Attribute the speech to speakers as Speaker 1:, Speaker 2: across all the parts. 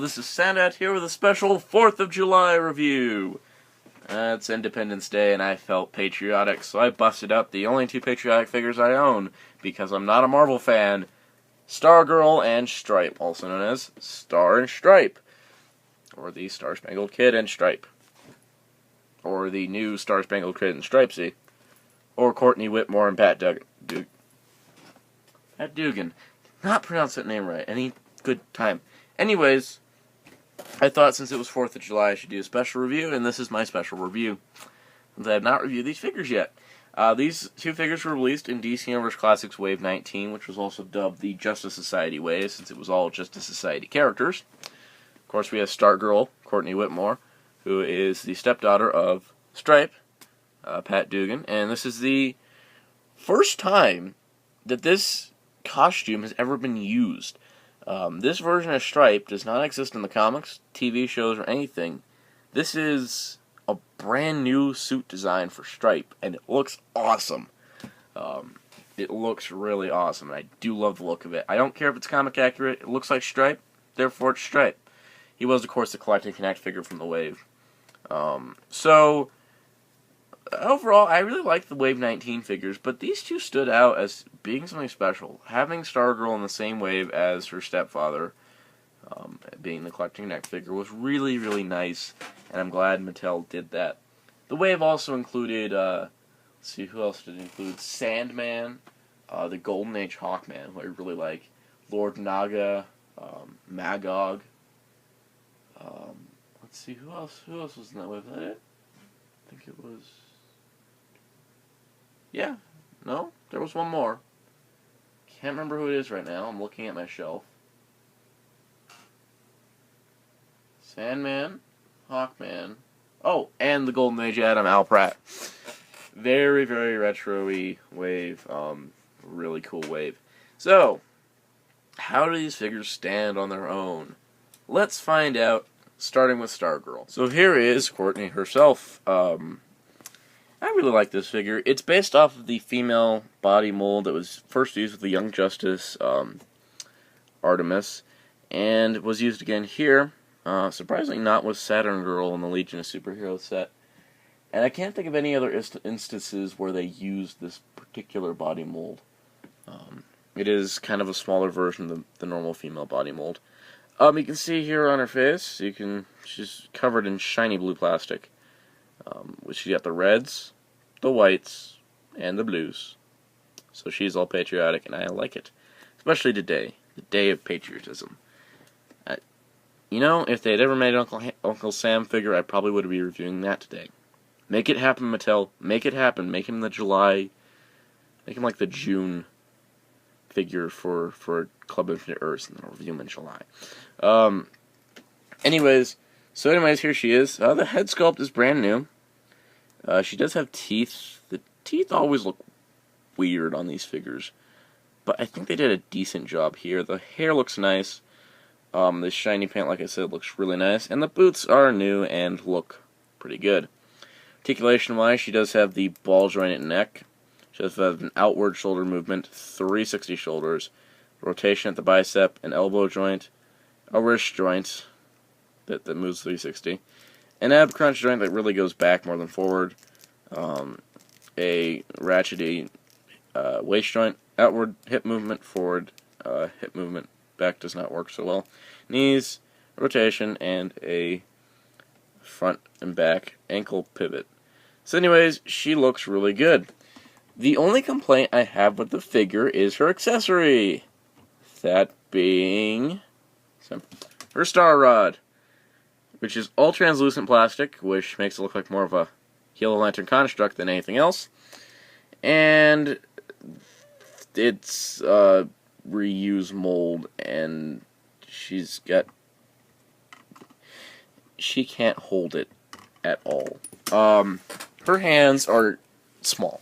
Speaker 1: this is Soundout here with a special 4th of July review. It's Independence Day and I felt patriotic, so I busted out the only two patriotic figures I own, because I'm not a Marvel fan. Stargirl and Stripe, also known as Star and Stripe. Or the Star-Spangled Kid and Stripe. Or the new Star-Spangled Kid and Stripesy. Or Courtney Whitmore and Pat Dugan. Not pronounce that name right. Any good time. Anyways, I thought since it was 4th of July I should do a special review, and this is my special review. I have not reviewed these figures yet. These two figures were released in DC Universe Classics Wave 19, which was also dubbed the Justice Society Wave, since it was all Justice Society characters. Of course, we have Stargirl, Courtney Whitmore, who is the stepdaughter of Stripe, Pat Dugan, and this is the first time that this costume has ever been used. This version of Stripe does not exist in the comics, TV shows, or anything. This is a brand new suit design for Stripe, and it looks awesome. It looks really awesome, and I do love the look of it. I don't care if it's comic accurate, it looks like Stripe, therefore it's Stripe. He was, of course, the Collect and Connect figure from the Wave. Overall, I really like the Wave 19 figures, but these two stood out as being something special. Having Stargirl in the same wave as her stepfather, being the Collect and Connect figure, was really, really nice, and I'm glad Mattel did that. The wave also included, let's see, who else did it include? Sandman, the Golden Age Hawkman, who I really like, Lord Naga, Magog, let's see, who else was in that wave? Was that it? I think it was... Yeah, no, there was one more. Can't remember who it is right now. I'm looking at my shelf. Sandman, Hawkman. Oh, and the Golden Age Adam, Al Pratt. Very, very retro-y wave. Really cool wave. So, how do these figures stand on their own? Let's find out, starting with Stargirl. So here is Courtney herself. I really like this figure. It's based off of the female body mold that was first used with the Young Justice Artemis, and was used again here, surprisingly not with Saturn Girl in the Legion of Superheroes set. And I can't think of any other instances where they used this particular body mold. It is kind of a smaller version of the normal female body mold. You can see here on her face, she's covered in shiny blue plastic. She's got the reds, the whites, and the blues. So she's all patriotic, and I like it. Especially today, the day of patriotism. You know, if they had ever made an Uncle Sam figure, I probably would be reviewing that today. Make it happen, Mattel. Make it happen. Make him like the June figure for Club Infinite Earths, and then I'll review him in July. Anyways, here she is. The head sculpt is brand new. She does have teeth. The teeth always look weird on these figures, but I think they did a decent job here. The hair looks nice. This shiny paint, like I said, looks really nice, and the boots are new and look pretty good. Articulation-wise, she does have the ball-jointed neck. She does have an outward shoulder movement, 360 shoulders, rotation at the bicep, an elbow joint, a wrist joint that moves 360, an ab crunch joint that really goes back more than forward, a ratchety waist joint, outward hip movement, forward hip movement, back does not work so well, knees, rotation, and a front and back ankle pivot. So anyways, she looks really good. The only complaint I have with the figure is her accessory. That being her star rod, which is all translucent plastic, which makes it look like more of a Yellow Lantern construct than anything else. And it's reuse mold, and she can't hold it at all. Her hands are small.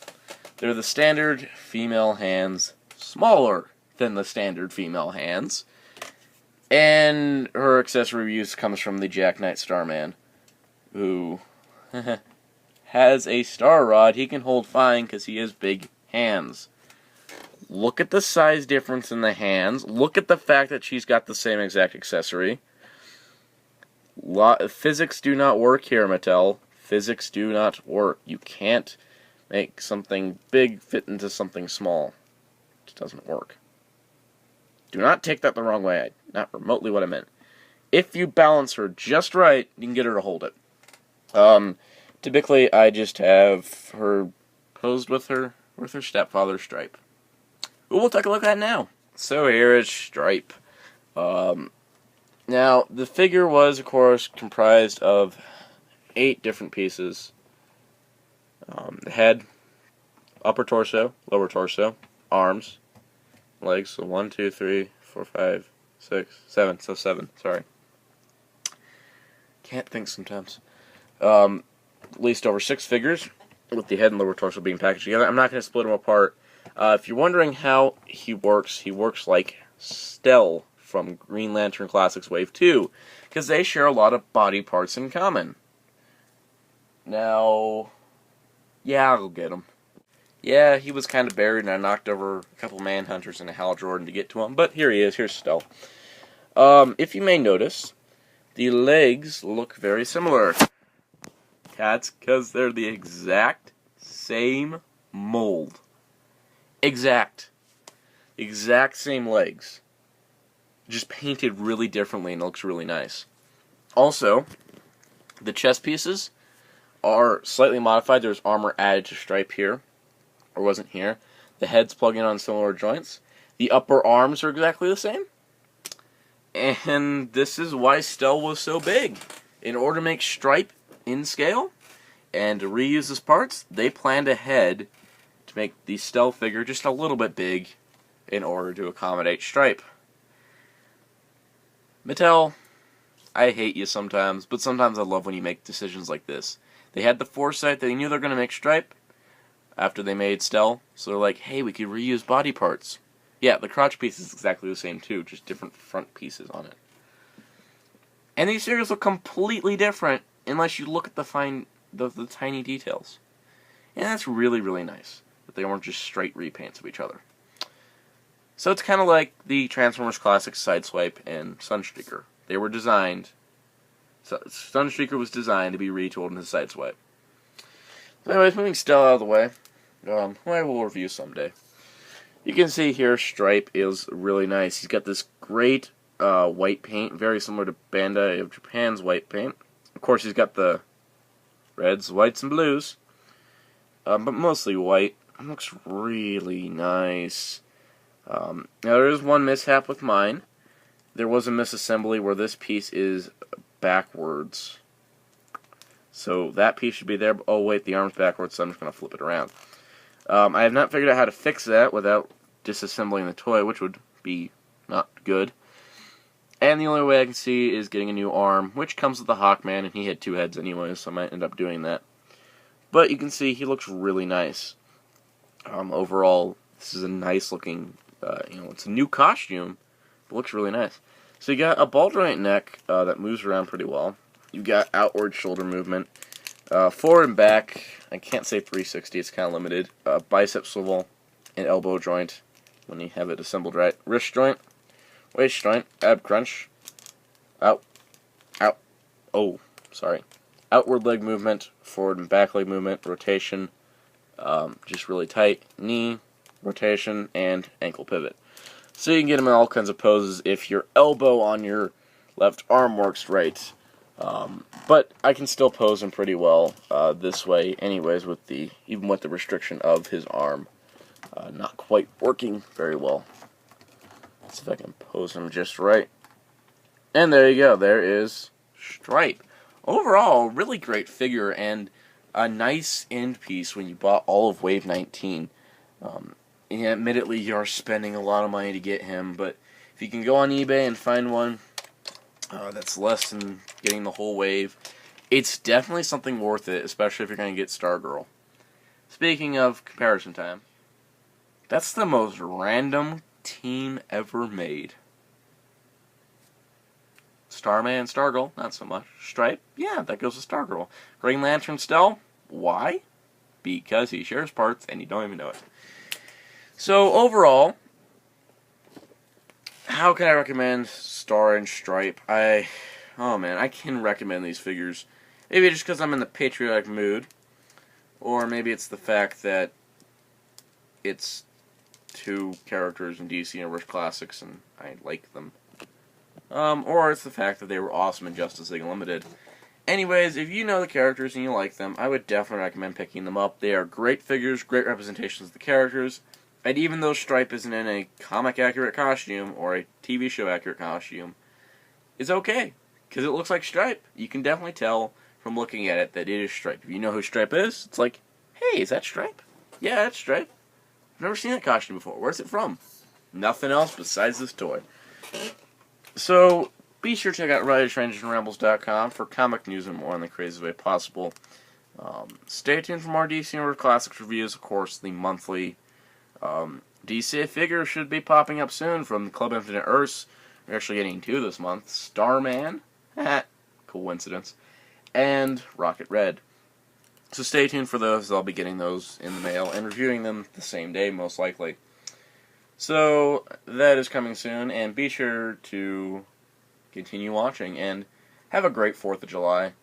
Speaker 1: They're the standard female hands, smaller than the standard female hands. And her accessory use comes from the Jack Knight Starman, who has a star rod he can hold fine because he has big hands. Look at the size difference in the hands. Look at the fact that she's got the same exact accessory. Physics do not work here, Mattel. Physics do not work. You can't make something big fit into something small. It just doesn't work. Do not take that the wrong way. Not remotely what I meant. If you balance her just right, you can get her to hold it. Typically, I just have her posed with her stepfather, Stripe, who we'll take a look at now. So here is Stripe. Now, the figure was, of course, comprised of 8 different pieces. The head, upper torso, lower torso, arms, legs, so 1, 2, 3, 4, 5, 6, 7, so 7, sorry. Can't think sometimes. At least over 6 figures, with the head and lower torso being packaged together. I'm not going to split them apart. If you're wondering how he works like Stell from Green Lantern Classics Wave 2, because they share a lot of body parts in common. Now, yeah, I'll get him. Yeah, he was kind of buried, and I knocked over a couple Manhunters and a Hal Jordan to get to him, but here he is, here's Stell. If you may notice, the legs look very similar. That's because they're the exact same mold. Exact same legs. Just painted really differently and it looks really nice. Also, the chest pieces are slightly modified. There's armor added to Stripe here, or wasn't here. The head's plugged in on similar joints. The upper arms are exactly the same. And this is why Stell was so big. In order to make Stripe in scale and to reuse his parts, they planned ahead to make the Stell figure just a little bit big in order to accommodate Stripe. Mattel, I hate you sometimes, but sometimes I love when you make decisions like this. They had the foresight that they knew they were going to make Stripe after they made Stell, so they're like, hey, we could reuse body parts. Yeah, the crotch piece is exactly the same too, just different front pieces on it. And these figures look completely different unless you look at the tiny details. And that's really, really nice, that they weren't just straight repaints of each other. So it's kind of like the Transformers Classics Sideswipe and Sunstreaker. They were designed, Sunstreaker was designed to be retooled into Sideswipe. So anyways, moving Stell out of the way, I will review someday. You can see here Stripe is really nice. He's got this great white paint, very similar to Bandai of Japan's white paint. Of course, he's got the reds, whites, and blues, but mostly white. It looks really nice. Now, there is one mishap with mine. There was a misassembly where this piece is backwards. So that piece should be there. Oh, wait, the arm's backwards, so I'm just going to flip it around. I have not figured out how to fix that without disassembling the toy, which would be not good. And the only way I can see is getting a new arm, which comes with the Hawkman, and he had 2 heads anyway, so I might end up doing that. But you can see he looks really nice. Overall, this is a nice looking, it's a new costume, but looks really nice. So you got a ball joint neck that moves around pretty well. You got outward shoulder movement. Forward and back, I can't say 360, it's kind of limited. Bicep swivel and elbow joint when you have it assembled right. Wrist joint, waist joint, ab crunch, outward leg movement, forward and back leg movement, rotation, just really tight, knee, rotation, and ankle pivot. So you can get them in all kinds of poses if your elbow on your left arm works right. But I can still pose him pretty well this way anyways, even with the restriction of his arm not quite working very well. Let's see if I can pose him just right. And there you go, there is Stripe. Overall, really great figure and a nice end piece when you bought all of Wave 19. And admittedly, you're spending a lot of money to get him, but if you can go on eBay and find one that's less than getting the whole wave, it's definitely something worth it, especially if you're going to get Stargirl. Speaking of comparison time, that's the most random team ever made. Starman and Stargirl, not so much. Stripe, yeah, that goes to Stargirl. Green Lantern Stell, why? Because he shares parts and you don't even know it. So overall, how can I recommend Star and Stripe? I oh man, I can recommend these figures. Maybe just because I'm in the patriotic mood, or maybe it's the fact that it's two characters in DC Universe Classics and I like them. Or it's the fact that they were awesome in Justice League Unlimited. Anyways, if you know the characters and you like them, I would definitely recommend picking them up. They are great figures, great representations of the characters, and even though Stripe isn't in a comic-accurate costume or a TV show-accurate costume, it's okay, because it looks like Stripe. You can definitely tell from looking at it that it is Stripe. If you know who Stripe is, it's like, hey, is that Stripe? Yeah, that's Stripe. I've never seen that costume before. Where's it from? Nothing else besides this toy. So, be sure to check out WritersRangersandRambles.com for comic news and more in the craziest way possible. Stay tuned for more DC Universe Classics reviews. Of course, the monthly DC figure should be popping up soon from Club Infinite Earths. We're actually getting two this month. Starman, coincidence, and Rocket Red. So stay tuned for those. I'll be getting those in the mail and reviewing them the same day, most likely. So, that is coming soon, and be sure to continue watching, and have a great 4th of July.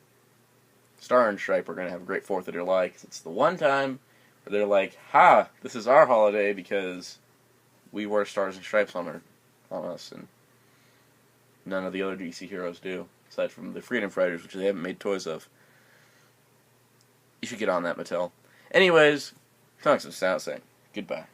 Speaker 1: Star and Stripe are going to have a great 4th of July, because it's the one time where they're like, ha, this is our holiday, because we wear stars and stripes on us, and none of the other DC heroes do, aside from the Freedom Fighters, which they haven't made toys of. You should get on that, Mattel. Anyways, thanks for saying goodbye.